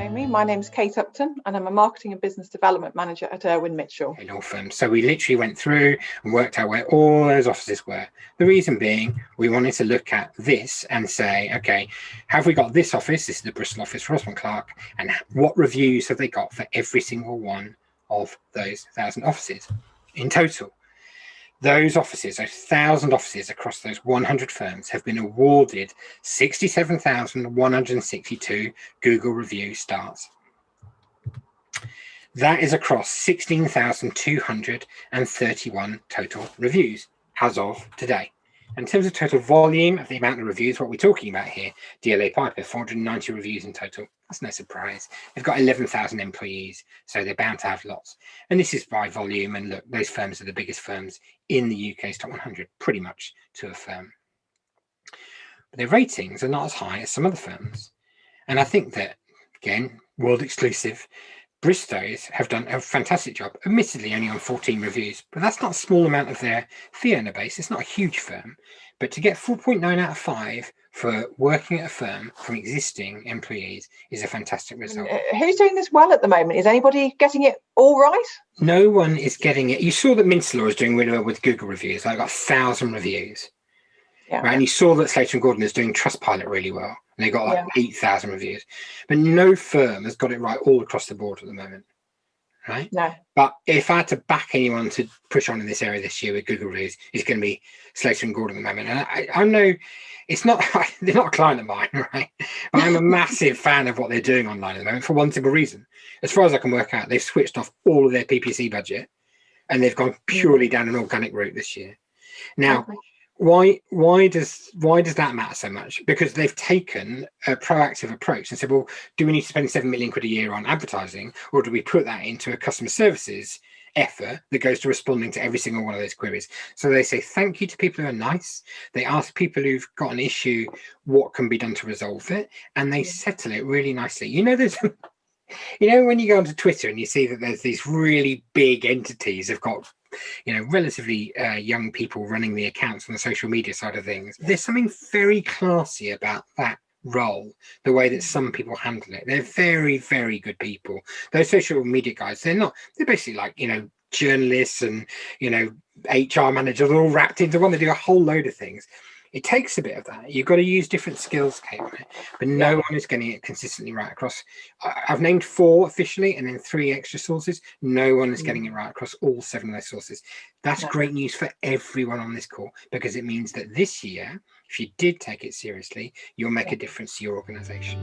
Amy. My name's Kate Upton and I'm a Marketing and Business Development Manager at Irwin Mitchell. A law firm. So we literally went through and worked out where all those offices were. The reason being, we wanted to look at this and say, okay, have we got this office? This is the Bristol office for Osborne Clarke, and what reviews have they got for every single one of those 1,000 offices in total? Those offices, those 1,000 offices across those 100 firms, have been awarded 67,162 Google review stars. That is across 16,231 total reviews as of today. In terms of total volume of the amount of reviews, what we're talking about here, DLA Piper, 490 reviews in total. That's no surprise. They've got 11,000 employees, so they're bound to have lots. And this is by volume. And look, those firms are the biggest firms in the UK's top 100, pretty much to a firm. But their ratings are not as high as some other firms. And I think that, again, world exclusive, Bristow's have done a fantastic job, admittedly only on 14 reviews, but that's not a small amount of their fee earner base. It's not a huge firm, but to get 4.9 out of 5 for working at a firm from existing employees is a fantastic result. Who's doing this well at the moment? Is anybody getting it all right? No one is getting it. You saw that Minster is doing really well with Google reviews. I got 1,000 reviews. Yeah. Right? And you saw that Slater & Gordon is doing Trustpilot really well. And they got like 8,000 reviews. But no firm has got it right all across the board at the moment. Right? No. But if I had to back anyone to push on in this area this year with Google reviews, it's going to be Slater & Gordon at the moment. And I know it's not, they're not a client of mine, right? But I'm a massive fan of what they're doing online at the moment for one simple reason. As far as I can work out, they've switched off all of their PPC budget and they've gone purely down an organic route this year. Now, why does that matter so much? Because they've taken a proactive approach and said, well, do we need to spend 7 million quid a year on advertising, or do we put that into a customer services effort that goes to responding to every single one of those queries? So they say thank you to people who are nice. They ask people who've got an issue what can be done to resolve it, and they settle it really nicely. You know, when you go onto Twitter and you see that there's these really big entities have got, relatively young people running the accounts on the social media side of things. There's something very classy about that role, the way that some people handle it. They're very, very good people. Those social media guys, they're basically like, journalists and, HR managers are all wrapped into one. They do a whole load of things. It takes a bit of that. You've got to use different skills, Kate, on it, but no one is getting it consistently right across. I've named 4 officially and then 3 extra sources. No one is getting it right across all 7 of those sources. That's great news for everyone on this call, because it means that this year, if you did take it seriously, you'll make a difference to your organization.